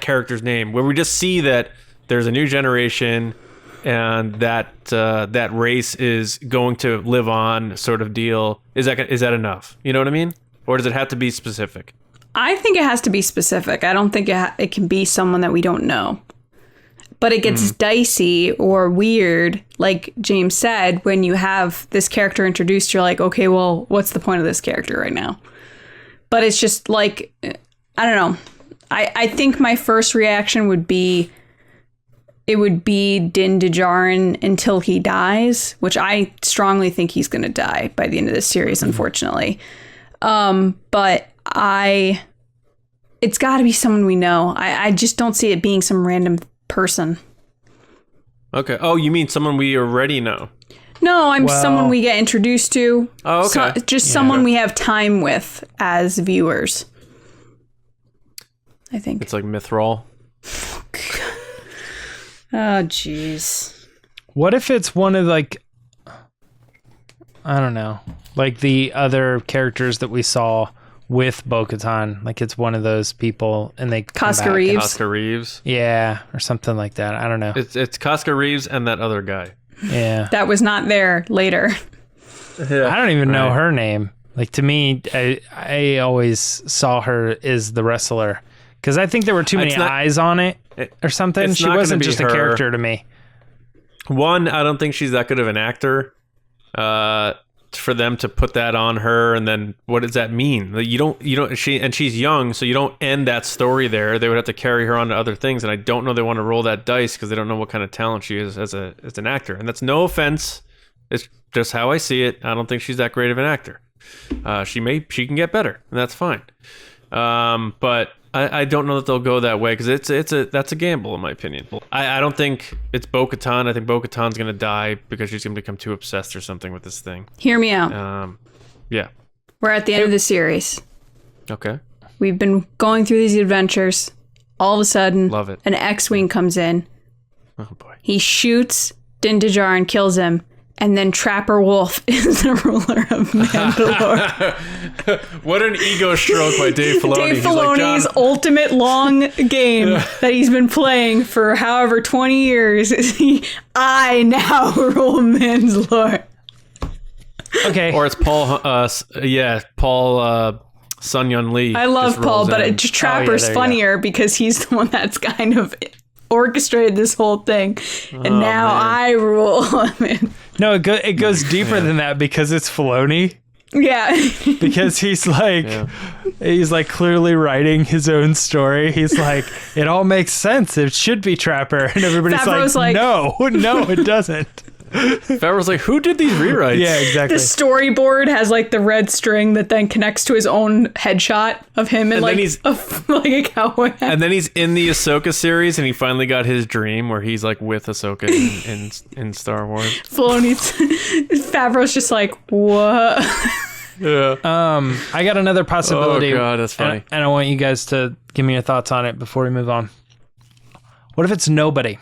character's name, where we just see that there's a new generation, and that race is going to live on, sort of deal. Is that enough? You know what I mean? Or does it have to be specific? I think it has to be specific. I don't think it can be someone that we don't know. But it gets dicey or weird, like James said, when you have this character introduced, you're like, okay, well, what's the point of this character right now? But it's just like, I don't know. I think my first reaction would be, it would be Din Djarin until he dies, which I strongly think he's going to die by the end of this series, unfortunately. But it's got to be someone we know. I just don't see it being some random person. Okay. Oh, you mean someone we already know? No, I'm Well- someone we get introduced to. Oh, okay. Just someone we have time with as viewers. I think. It's like Mithril. Oh, jeez. What if it's one of like, I don't know, like the other characters that we saw with Bo-Katan, like it's one of those people and they come Casca back. Reeves. Casca Reeves. Yeah, or something like that. I don't know. It's Casca Reeves and that other guy. Yeah. That was not there later. I don't even know her name. Like to me, I always saw her as the wrestler because I think there were too many eyes on it or something. It's She not gonna wasn't be just a her. character to me. One, I don't think she's that good of an actor. For them to put that on her, and then what does that mean? Like, you don't. She's young, so you don't end that story there. They would have to carry her on to other things, and I don't know they want to roll that dice because they don't know what kind of talent she is as an actor. And that's no offense. It's just how I see it. I don't think she's that great of an actor. She can get better, and that's fine. But I don't know that they'll go that way because that's a gamble in my opinion. I don't think it's Bo-Katan. I think Bo-Katan's gonna die because she's gonna become too obsessed or something with this thing. Hear me out. Yeah. We're at the end of the series. Okay. We've been going through these adventures. All of a sudden, Love it. an X-Wing comes in. Oh boy. He shoots Din Djarin and kills him. And then Trapper Wolf is the ruler of Mandalore. What an ego stroke by Dave Filoni. Dave He's like, Filoni's John, ultimate long game that he's been playing for however 20 years is I now rule Mandalore. Okay. or it's Paul. Paul Sun Yun Lee. I love just Paul, rolls but in. Trapper's there you go. funnier because he's the one that's kind of orchestrated this whole thing. And now man. I rule him. No, it goes deeper than that because it's Filoni. Yeah. Because he's like clearly writing his own story. He's like, it all makes sense. It should be Trapper, and everybody's Favreau's like, like- no, it doesn't. Favreau's like, who did these rewrites? Yeah, The exactly. storyboard has like the red string that then connects to his own headshot of him and then like he's- like a cowboy hat. And then he's in the Ahsoka series, and he finally got his dream where he's like with Ahsoka in Star Wars. Filoni's Favreau's just like, what? Yeah. I got another possibility. Oh, God, that's funny. And I want you guys to give me your thoughts on it before we move on. What if it's nobody?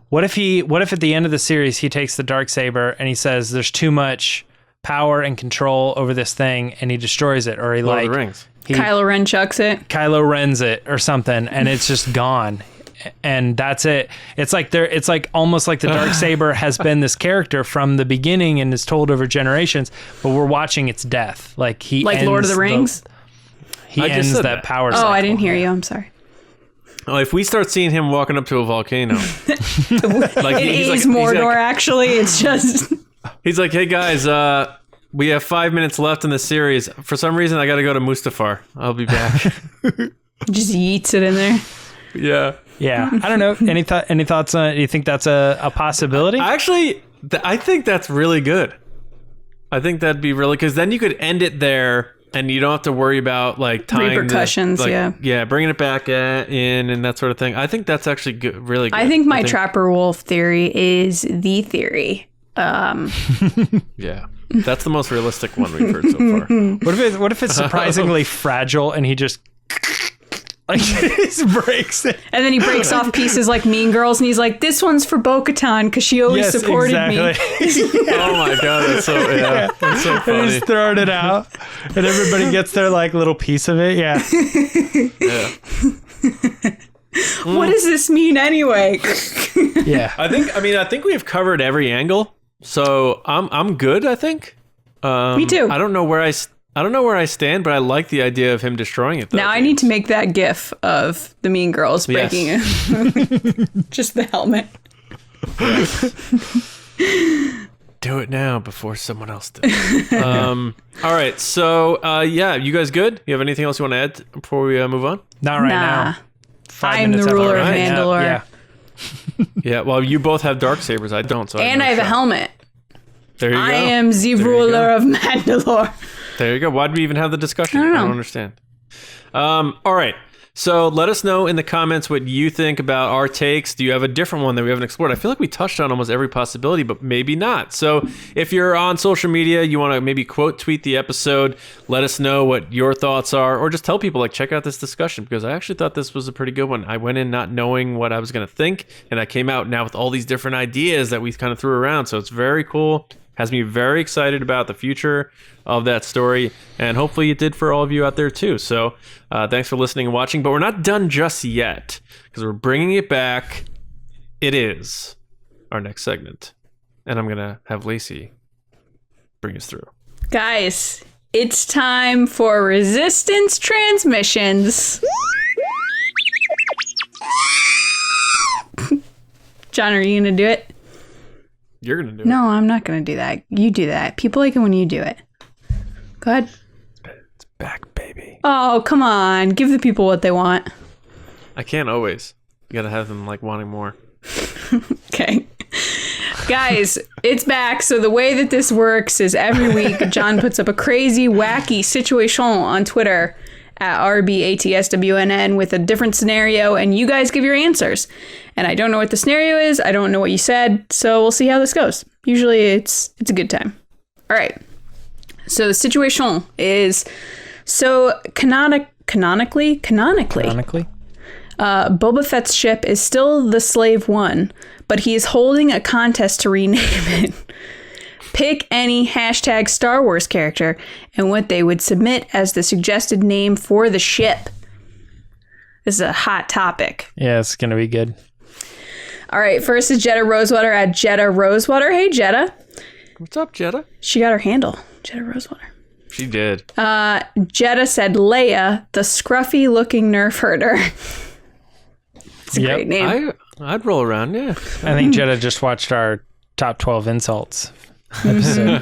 What if at the end of the series he takes the Darksaber and he says there's too much power and control over this thing and he destroys it, or he Lord like of the Rings. Kylo Ren chucks it. Kylo Ren's it or something, and it's just gone, and that's it. It's like almost like the Darksaber has been this character from the beginning and is told over generations, but we're watching its death. Like he Like ends Lord of the Rings? He I just ends said that that. power. Oh, cycle. I didn't hear you. I'm sorry. Oh, if we start seeing him walking up to a volcano, like It he's is like, Mordor, actually. It's just... he's like, hey guys, we have 5 minutes left in the series. For some reason, I got to go to Mustafar. I'll be back. just yeets it in there. Yeah. Yeah, I don't know. Any thoughts on it? Do you think that's a possibility? Actually, I think that's really good. I think that'd be really, because then you could end it there and you don't have to worry about like tying Repercussions, yeah, bringing it back in and that sort of thing. I think that's actually good, really good. I think my Trapper Wolf theory is the theory. Yeah, that's the most realistic one we've heard so far. What if it's surprisingly fragile and he just like just breaks it? And then he breaks off pieces like Mean Girls, and he's like, "This one's for Bo-Katan because she always supported me." Oh my god, that's so that's so And funny. he's throwing it out, and everybody gets their like little piece of it. Yeah. Yeah. What does this mean anyway? Yeah. I think we've covered every angle, so I'm good. I think. Me too. I don't know where I stand, but I like the idea of him destroying it. Though, Now I need to make that gif of the Mean Girls breaking it. Just the helmet. Do it now before someone else does. All right, so yeah, you guys good? You have anything else you want to add before we move on? Not right Nah. now. 5 I'm the minutes ruler after. of Yeah, Mandalore. Yeah. Yeah, well, you both have Darksabers. I don't. So And I have a helmet. There you go. I am the you ruler go. of Mandalore. There you go. Why'd we even have the discussion? I don't know. understand. All right. So let us know in the comments what you think about our takes. Do you have a different one that we haven't explored? I feel like we touched on almost every possibility, but maybe not. So if you're on social media, you want to maybe quote tweet the episode, let us know what your thoughts are, or just tell people, like, check out this discussion, because I actually thought this was a pretty good one. I went in not knowing what I was going to think, and I came out now with all these different ideas that we kind of threw around. So it's very cool. Has me very excited about the future of that story, and hopefully it did for all of you out there too. So thanks for listening and watching, but we're not done just yet, because we're bringing it back. It is our next segment, and I'm gonna have Lacey bring us through. Guys, it's time for Resistance Transmissions. John, are you gonna do it? You're gonna do it. No, I'm not gonna do that. You do that. People like it when you do it. Go ahead. It's back, baby. Oh, come on. Give the people what they want. I can't always. You gotta have them like wanting more. Okay. Guys, it's back. So the way that this works is every week John puts up a crazy, wacky situation on Twitter at RBATSWNN with a different scenario, and you guys give your answers. And I don't know what the scenario is. I don't know what you said. So we'll see how this goes. Usually it's a good time. All right. So the situation is, so canonically, Boba Fett's ship is still the Slave One, but he is holding a contest to rename it. Pick any hashtag Star Wars character and what they would submit as the suggested name for the ship. This is a hot topic. Yeah, it's going to be good. All right, first is Jetta Rosewater at Jetta Rosewater. Hey, Jetta. What's up, Jetta? She got her handle, Jetta Rosewater. She did. Jetta said Leia, the scruffy-looking nerf herder. It's a great name. I'd roll around, yeah. I think Jetta just watched our top 12 insults episode.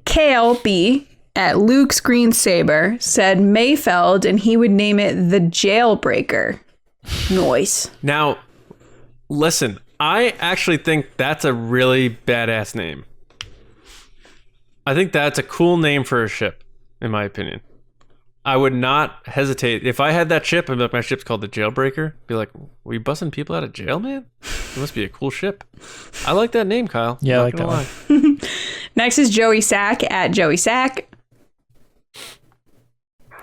KLB at Luke's Green Saber said Mayfeld, and he would name it the Jailbreaker. Noise. Now, listen, I actually think that's a really badass name. I think that's a cool name for a ship, in my opinion. I would not hesitate. If I had that ship, I'd be like, my ship's called the Jailbreaker. Be like, were you busting people out of jail, man? It must be a cool ship. I like that name, Kyle. Yeah, I like that one. Next is Joey Sack at Joey Sack.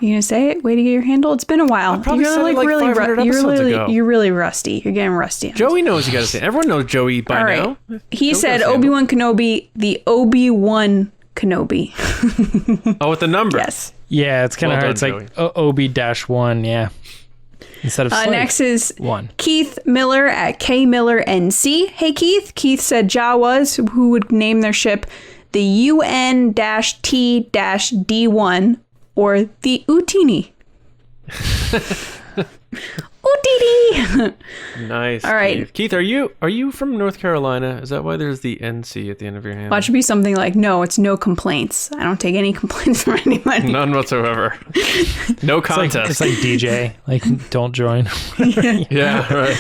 You gonna say it? Way to get your handle. It's been a while. You're like really 500 episodes ago. You're really rusty. You're getting rusty. Joey knows you gotta say it. Everyone knows Joey by All right. now. He Joey said knows Obi-Wan Kenobi, the Obi-Wan Kenobi. Oh, with the number. Yes. Yeah, it's kind of Well hard. done, It's like OB-1, yeah. Instead of slave. Next is one. Keith Miller at K Miller NC. Hey, Keith. Keith said Jawas, who would name their ship the UN-T-D1 or the Utini. Utini. Nice. All right. Keith, are you from North Carolina? Is that why there's the NC at the end of your hand? Watch it be something like, no, it's no complaints. I don't take any complaints from anybody. None whatsoever. No contest. It's like DJ. Like, don't join. Yeah, right.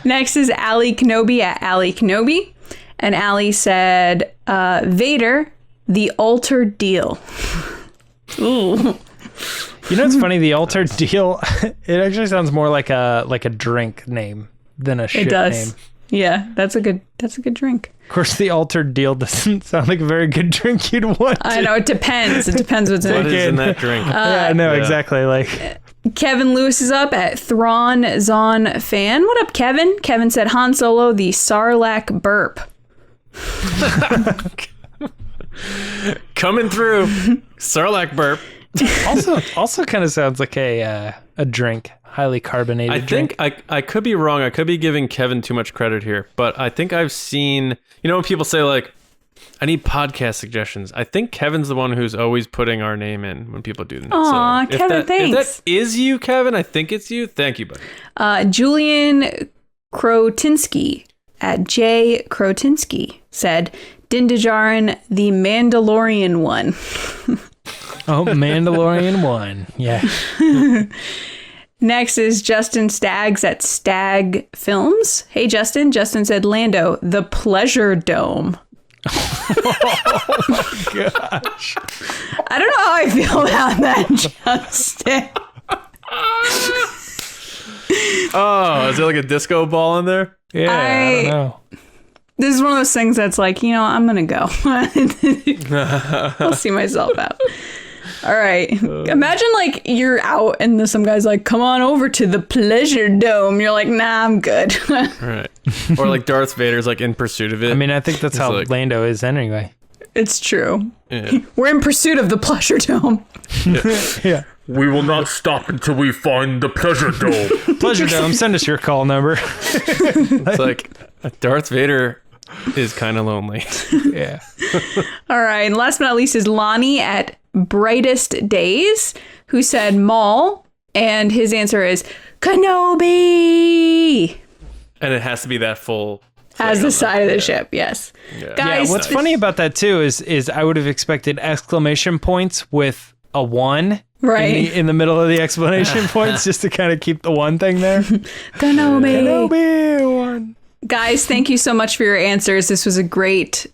Next is Allie Kenobi at Allie Kenobi. And Allie said, Vader, the altered deal. Ooh. You know what's funny? The altered deal, it actually sounds more like a drink name than a ship It does. name. Yeah, that's a good drink. Of course, the altered deal doesn't sound like a very good drink you'd want to. I know, it depends. It depends what's in What it. is in that drink? Yeah, no, Yeah. exactly. Like, Kevin Lewis is up at Thrawn Zon Fan. What up, Kevin? Kevin said Han Solo, the Sarlacc burp. Coming through. Sarlacc burp. also kind of sounds like a drink, highly carbonated I drink. think I could be wrong. I could be giving Kevin too much credit here, but I think I've seen, when people say like, I need podcast suggestions. I think Kevin's the one who's always putting our name in when people do that. Aw, So Kevin, if thanks. that is you, Kevin, I think it's you. Thank you, buddy. Julian Krotinsky at J. Krotinsky said, Dindajarin, the Mandalorian one. Oh, Mandalorian 1. Yeah. Next is Justin Staggs at Stag Films. Hey, Justin. Justin said, Lando, the Pleasure Dome. Gosh. I don't know how I feel about that, Justin. Oh, is there like a disco ball in there? Yeah, I don't know. This is one of those things that's like, I'm going to go. I'll see myself out. All right. Imagine like you're out and some guy's like, come on over to the pleasure dome. You're like, nah, I'm good. Right. Or like Darth Vader's like in pursuit of it. I mean, I think that's how like, Lando is anyway. It's true. Yeah. We're in pursuit of the pleasure dome. Yeah. We will not stop until we find the pleasure dome. Pleasure dome, send us your call number. It's like Darth Vader is kind of lonely. Yeah. All right. And last but not least is Lonnie at Brightest Days, who said Maul. And his answer is Kenobi. And it has to be that full. As the side of the ship, yes. Yeah. Guys, What's funny about that too is I would have expected exclamation points with a 1 right in the middle of the exclamation points just to kind of keep the 1 thing there. Kenobi. 1. Guys, thank you so much for your answers. This was a great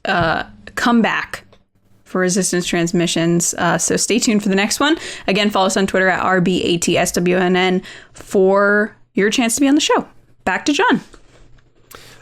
comeback for Resistance Transmissions. So stay tuned for the next one. Again, follow us on Twitter at RBATSWNN for your chance to be on the show. Back to John.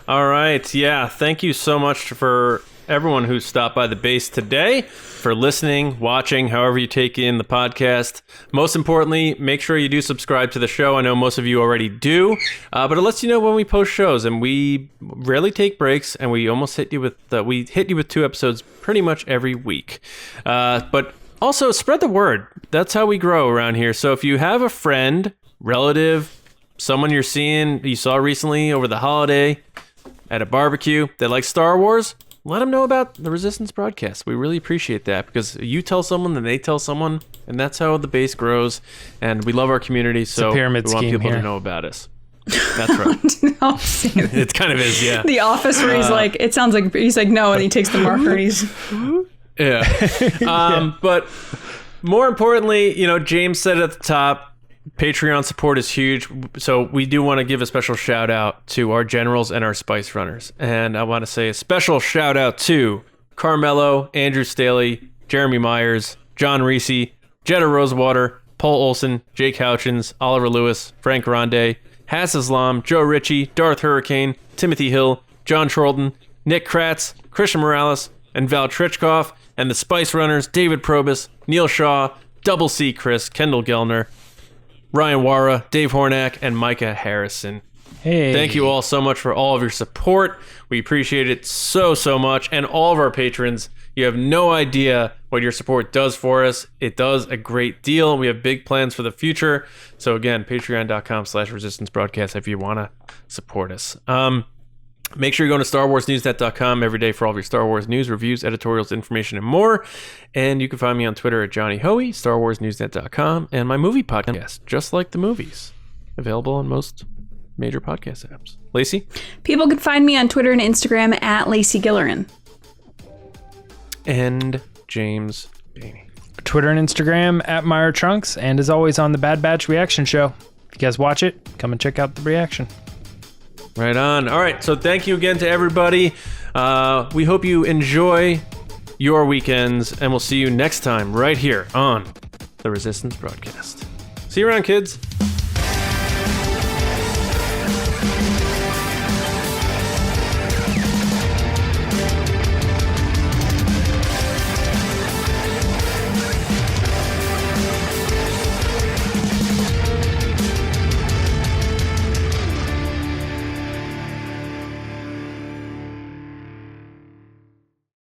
All right. Yeah. Thank you so much for everyone who stopped by the base today, for listening, watching, however you take in the podcast. Most importantly, make sure you do subscribe to the show. I know most of you already do, but it lets you know when we post shows, and we rarely take breaks, and we almost hit you with 2 episodes pretty much every week. But also spread the word. That's how we grow around here. So if you have a friend, relative, someone you saw recently over the holiday at a barbecue that likes Star Wars, let them know about the Resistance broadcast. We really appreciate that, because you tell someone, then they tell someone, and that's how the base grows. And we love our community, so we want people to know about us. That's right. It kind of is, yeah. The Office, where he's like, it sounds like he's like, no, and he takes the marker and he's yeah. But more importantly, James said it at the top, Patreon support is huge, so we do want to give a special shout out to our generals and our spice runners. And I want to say a special shout out to Carmelo, Andrew Staley, Jeremy Myers, John Reese, Jetta Rosewater, Paul Olson, Jake Houchins, Oliver Lewis, Frank Ronde, Hass Islam, Joe Ritchie, Darth Hurricane, Timothy Hill, John Charlton, Nick Kratz, Christian Morales, and Val Trichkoff, and the spice runners David Probus, Neil Shaw, Double C Chris, Kendall Gellner, Ryan Wara, Dave Hornack, and Micah Harrison. Hey. Thank you all so much for all of your support. We appreciate it so, so much. And all of our patrons, you have no idea what your support does for us. It does a great deal. We have big plans for the future. So again, patreon.com/resistance broadcast if you want to support us. Make sure you're going to StarWarsNewsNet.com every day for all of your Star Wars news, reviews, editorials, information, and more. And you can find me on Twitter at Johnny Hoey, StarWarsNewsNet.com, and my movie podcast, Just Like the Movies, available on most major podcast apps. Lacey? People can find me on Twitter and Instagram at Lacey Gillerin. And James Baney. Twitter and Instagram at Meyer Trunks, and as always on the Bad Batch reaction show. If you guys watch it, come and check out the reaction. Right on. All right. So thank you again to everybody. We hope you enjoy your weekends, and we'll see you next time right here on the Resistance broadcast. See you around, kids.